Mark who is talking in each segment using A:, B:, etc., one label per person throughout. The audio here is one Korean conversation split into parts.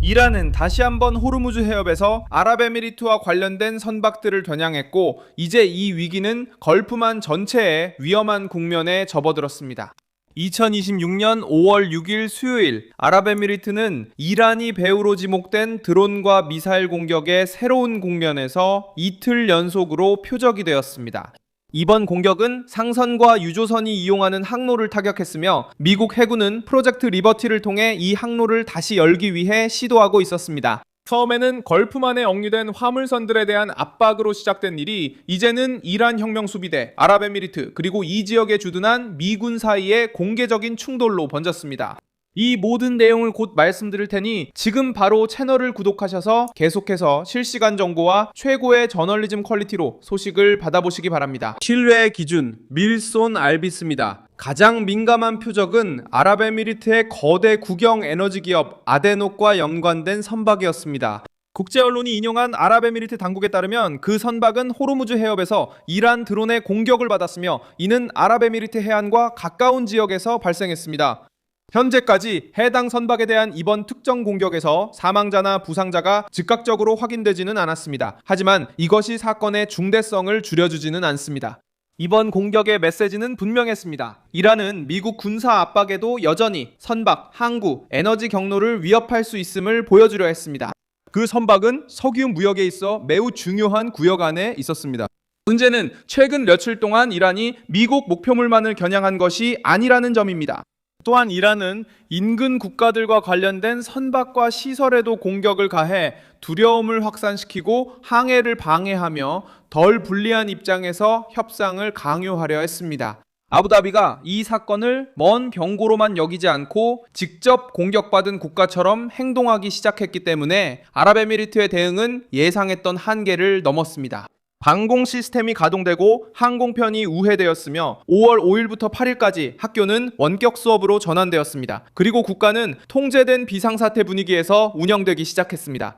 A: 이란은 다시 한번 호르무즈 해협에서 아랍에미리트와 관련된 선박들을 겨냥했고, 이제 이 위기는 걸프만 전체에 위험한 국면에 접어들었습니다. 2026년 5월 6일 수요일, 아랍에미리트는 이란이 배후로 지목된 드론과 미사일 공격의 새로운 국면에서 이틀 연속으로 표적이 되었습니다. 이번 공격은 상선과 유조선이 이용하는 항로를 타격했으며, 미국 해군은 프로젝트 리버티를 통해 이 항로를 다시 열기 위해 시도하고 있었습니다. 처음에는 걸프만에 억류된 화물선들에 대한 압박으로 시작된 일이 이제는 이란 혁명수비대, 아랍에미리트, 그리고 이 지역에 주둔한 미군 사이의 공개적인 충돌로 번졌습니다. 이 모든 내용을 곧 말씀드릴 테니 지금 바로 채널을 구독하셔서 계속해서 실시간 정보와 최고의 저널리즘 퀄리티로 소식을 받아보시기 바랍니다. 신뢰의 기준, 밀손 알비스입니다. 가장 민감한 표적은 아랍에미리트의 거대 국영 에너지 기업 아데녹과 연관된 선박이었습니다. 국제 언론이 인용한 아랍에미리트 당국에 따르면 그 선박은 호르무즈 해협에서 이란 드론의 공격을 받았으며, 이는 아랍에미리트 해안과 가까운 지역에서 발생했습니다. 현재까지 해당 선박에 대한 이번 특정 공격에서 사망자나 부상자가 즉각적으로 확인되지는 않았습니다. 하지만 이것이 사건의 중대성을 줄여주지는 않습니다. 이번 공격의 메시지는 분명했습니다. 이란은 미국 군사 압박에도 여전히 선박, 항구, 에너지 경로를 위협할 수 있음을 보여주려 했습니다. 그 선박은 석유 무역에 있어 매우 중요한 구역 안에 있었습니다. 문제는 최근 며칠 동안 이란이 미국 목표물만을 겨냥한 것이 아니라는 점입니다. 또한 이란은 인근 국가들과 관련된 선박과 시설에도 공격을 가해 두려움을 확산시키고 항해를 방해하며 덜 불리한 입장에서 협상을 강요하려 했습니다. 아부다비가 이 사건을 먼 경고로만 여기지 않고 직접 공격받은 국가처럼 행동하기 시작했기 때문에 아랍에미리트의 대응은 예상했던 한계를 넘었습니다. 방공 시스템이 가동되고 항공편이 우회되었으며 5월 5일부터 8일까지 학교는 원격 수업으로 전환되었습니다. 그리고 국가는 통제된 비상사태 분위기에서 운영되기 시작했습니다.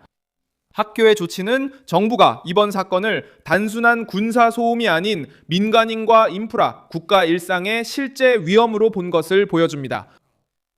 A: 학교의 조치는 정부가 이번 사건을 단순한 군사 소음이 아닌 민간인과 인프라, 국가 일상의 실제 위험으로 본 것을 보여줍니다.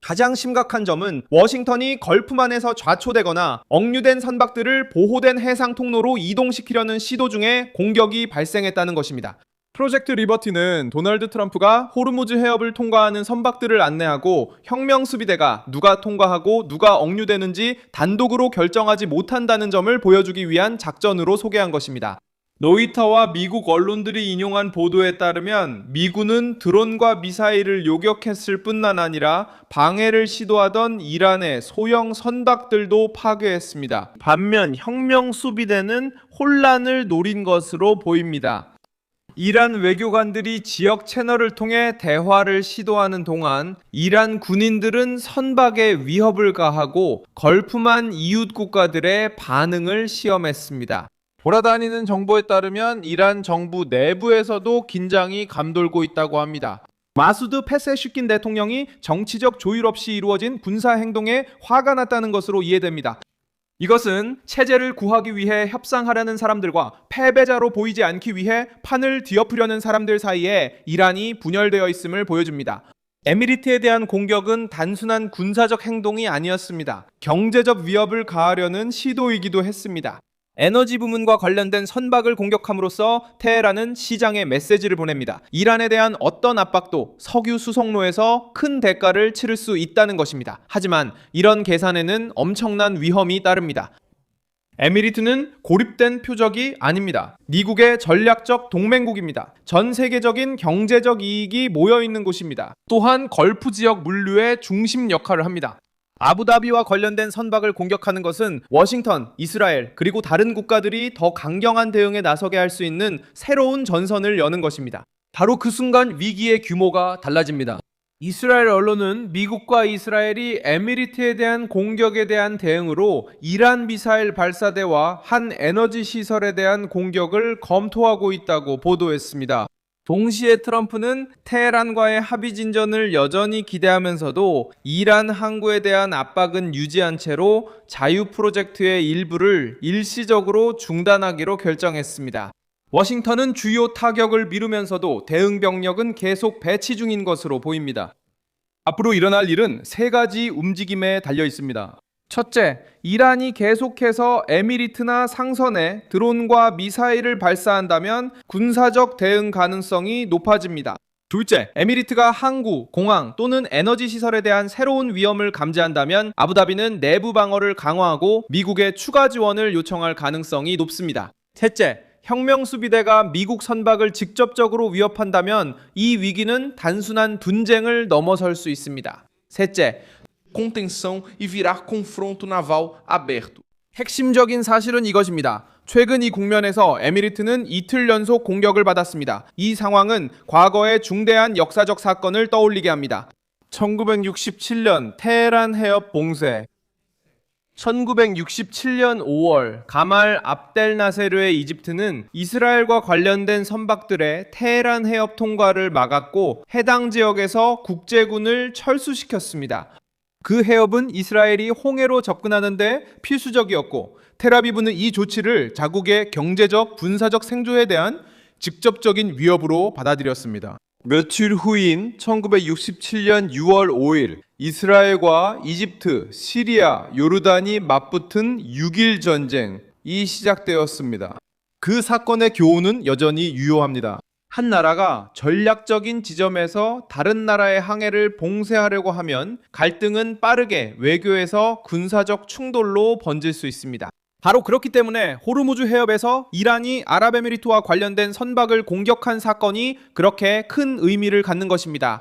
A: 가장 심각한 점은 워싱턴이 걸프만에서 좌초되거나 억류된 선박들을 보호된 해상 통로로 이동시키려는 시도 중에 공격이 발생했다는 것입니다. 프로젝트 리버티는 도널드 트럼프가 호르무즈 해협을 통과하는 선박들을 안내하고 혁명수비대가 누가 통과하고 누가 억류되는지 단독으로 결정하지 못한다는 점을 보여주기 위한 작전으로 소개한 것입니다. 로이터와 미국 언론들이 인용한 보도에 따르면 미군은 드론과 미사일을 요격했을 뿐만 아니라 방해를 시도하던 이란의 소형 선박들도 파괴했습니다. 반면 혁명수비대는 혼란을 노린 것으로 보입니다. 이란 외교관들이 지역 채널을 통해 대화를 시도하는 동안 이란 군인들은 선박에 위협을 가하고 걸프만 이웃 국가들의 반응을 시험했습니다. 돌아다니는 정보에 따르면 이란 정부 내부에서도 긴장이 감돌고 있다고 합니다. 마수드 페세슈킨 대통령이 정치적 조율 없이 이루어진 군사 행동에 화가 났다는 것으로 이해됩니다. 이것은 체제를 구하기 위해 협상하려는 사람들과 패배자로 보이지 않기 위해 판을 뒤엎으려는 사람들 사이에 이란이 분열되어 있음을 보여줍니다. 에미리트에 대한 공격은 단순한 군사적 행동이 아니었습니다. 경제적 위협을 가하려는 시도이기도 했습니다. 에너지 부문과 관련된 선박을 공격함으로써 테헤란은 시장에 메시지를 보냅니다. 이란에 대한 어떤 압박도 석유 수송로에서 큰 대가를 치를 수 있다는 것입니다. 하지만 이런 계산에는 엄청난 위험이 따릅니다. 에미리트는 고립된 표적이 아닙니다. 미국의 전략적 동맹국입니다. 전 세계적인 경제적 이익이 모여있는 곳입니다. 또한 걸프 지역 물류의 중심 역할을 합니다. 아부다비와 관련된 선박을 공격하는 것은 워싱턴, 이스라엘, 그리고 다른 국가들이 더 강경한 대응에 나서게 할 수 있는 새로운 전선을 여는 것입니다. 바로 그 순간 위기의 규모가 달라집니다. 이스라엘 언론은 미국과 이스라엘이 에미리트에 대한 공격에 대한 대응으로 이란 미사일 발사대와 한 에너지 시설에 대한 공격을 검토하고 있다고 보도했습니다. 동시에 트럼프는 테헤란과의 합의 진전을 여전히 기대하면서도 이란 항구에 대한 압박은 유지한 채로 자유 프로젝트의 일부를 일시적으로 중단하기로 결정했습니다. 워싱턴은 주요 타격을 미루면서도 대응 병력은 계속 배치 중인 것으로 보입니다. 앞으로 일어날 일은 세 가지 움직임에 달려 있습니다. 첫째, 이란이 계속해서 에미리트나 상선에 드론과 미사일을 발사한다면 군사적 대응 가능성이 높아집니다. 둘째, 에미리트가 항구, 공항 또는 에너지 시설에 대한 새로운 위험을 감지한다면 아부다비는 내부 방어를 강화하고 미국에 추가 지원을 요청할 가능성이 높습니다. 셋째, 혁명수비대가 미국 선박을 직접적으로 위협한다면 이 위기는 단순한 분쟁을 넘어설 수 있습니다. 셋째,
B: contenção e virar confronto naval aberto.
A: 핵심적인 사실은 이것입니다. 최근 이 국면에서 에미리트는 이틀 연속 공격을 받았습니다. 이 상황은 과거의 중대한 역사적 사건을 떠올리게 합니다. 1967년 테헤란 해협 봉쇄, 1967년 5월 가말 압델 나세르의 이집트는 이스라엘과 관련된 선박들의 테헤란 해협 통과를 막았고 해당 지역에서 국제군을 철수시켰습니다. 그 해협은 이스라엘이 홍해로 접근하는데 필수적이었고 텔아비브는 이 조치를 자국의 경제적, 군사적 생존에 대한 직접적인 위협으로 받아들였습니다. 며칠 후인 1967년 6월 5일 이스라엘과 이집트, 시리아, 요르단이 맞붙은 6일 전쟁이 시작되었습니다. 그 사건의 교훈은 여전히 유효합니다. 한 나라가 전략적인 지점에서 다른 나라의 항해를 봉쇄하려고 하면 갈등은 빠르게 외교에서 군사적 충돌로 번질 수 있습니다. 바로 그렇기 때문에 호르무즈 해협에서 이란이 아랍에미리트와 관련된 선박을 공격한 사건이 그렇게 큰 의미를 갖는 것입니다.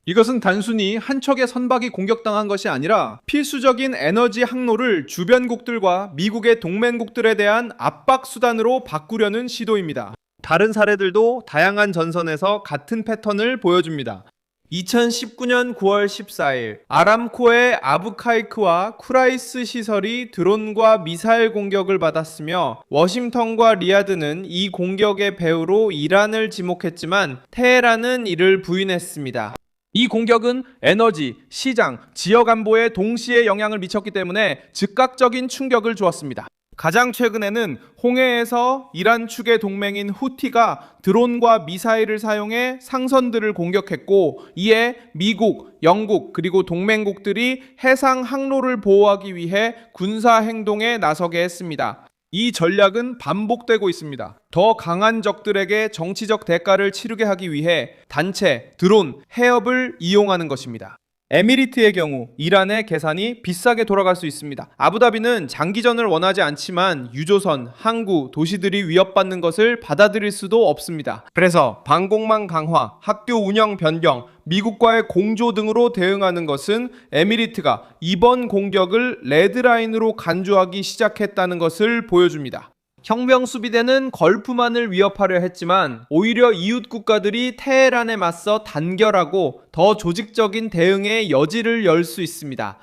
A: 이것은 단순히 한 척의 선박이 공격당한 것이 아니라 필수적인 에너지 항로를 주변국들과 미국의 동맹국들에 대한 압박 수단으로 바꾸려는 시도입니다. 다른 사례들도 다양한 전선에서 같은 패턴을 보여줍니다. 2019년 9월 14일 아람코의 아부카이크와 쿠라이스 시설이 드론과 미사일 공격을 받았으며 워싱턴과 리야드는 이 공격의 배후로 이란을 지목했지만 테헤란은 이를 부인했습니다. 이 공격은 에너지, 시장, 지역 안보에 동시에 영향을 미쳤기 때문에 즉각적인 충격을 주었습니다. 가장 최근에는 홍해에서 이란 측의 동맹인 후티가 드론과 미사일을 사용해 상선들을 공격했고 이에 미국, 영국 그리고 동맹국들이 해상 항로를 보호하기 위해 군사 행동에 나서게 했습니다. 이 전략은 반복되고 있습니다. 더 강한 적들에게 정치적 대가를 치르게 하기 위해 단체, 드론, 해협을 이용하는 것입니다. 에미리트의 경우 이란의 계산이 비싸게 돌아갈 수 있습니다. 아부다비는 장기전을 원하지 않지만 유조선, 항구, 도시들이 위협받는 것을 받아들일 수도 없습니다. 그래서 방공망 강화, 학교 운영 변경, 미국과의 공조 등으로 대응하는 것은 에미리트가 이번 공격을 레드라인으로 간주하기 시작했다는 것을 보여줍니다. 혁명수비대는 걸프만을 위협하려 했지만 오히려 이웃 국가들이 테헤란에 맞서 단결하고 더 조직적인 대응의 여지를 열 수 있습니다.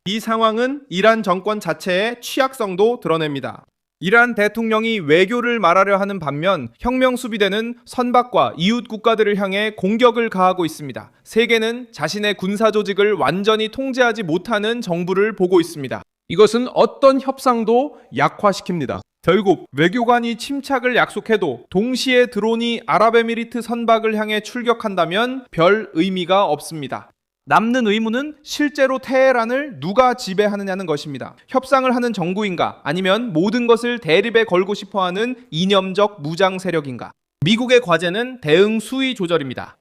A: 이 상황은 이란 정권 자체의 취약성도 드러냅니다. 이란 대통령이 외교를 말하려 하는 반면 혁명수비대는 선박과 이웃 국가들을 향해 공격을 가하고 있습니다. 세계는 자신의 군사 조직을 완전히 통제하지 못하는 정부를 보고 있습니다. 이것은 어떤 협상도 약화시킵니다. 결국 외교관이 침착을 약속해도 동시에 드론이 아랍에미리트 선박을 향해 출격한다면 별 의미가 없습니다. 남는 의문은 실제로 테헤란을 누가 지배하느냐는 것입니다. 협상을 하는 정부인가 아니면 모든 것을 대립에 걸고 싶어하는 이념적 무장 세력인가. 미국의 과제는 대응 수위 조절입니다.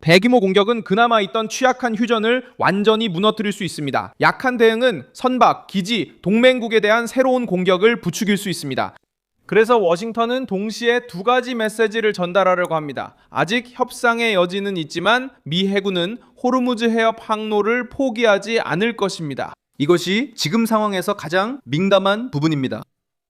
A: 대규모 공격은 그나마 있던 취약한 휴전을 완전히 무너뜨릴 수 있습니다. 약한 대응은 선박, 기지, 동맹국에 대한 새로운 공격을 부추길 수 있습니다. 그래서 워싱턴은 동시에 두 가지 메시지를 전달하려고 합니다. 아직 협상의 여지는 있지만 미 해군은 호르무즈 해협 항로를 포기하지 않을 것입니다. 이것이 지금 상황에서 가장 민감한 부분입니다.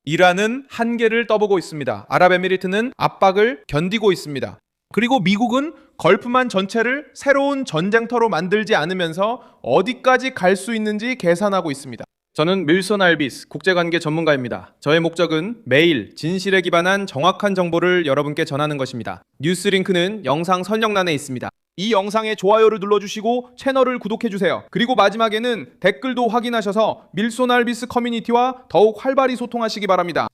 A: 이란은 한계를 떠보고 있습니다. 아랍에미리트는 압박을 견디고 있습니다. 그리고 미국은 걸프만 전체를 새로운 전쟁터로 만들지 않으면서 어디까지 갈 수 있는지 계산하고 있습니다. 저는 밀손 알비스 국제관계 전문가입니다. 저의 목적은 매일 진실에 기반한 정확한 정보를 여러분께 전하는 것입니다. 뉴스 링크는 영상 설명란에 있습니다. 이 영상에 좋아요를 눌러주시고 채널을 구독해주세요. 그리고 마지막에는 댓글도 확인하셔서 밀손 알비스 커뮤니티와 더욱 활발히 소통하시기 바랍니다.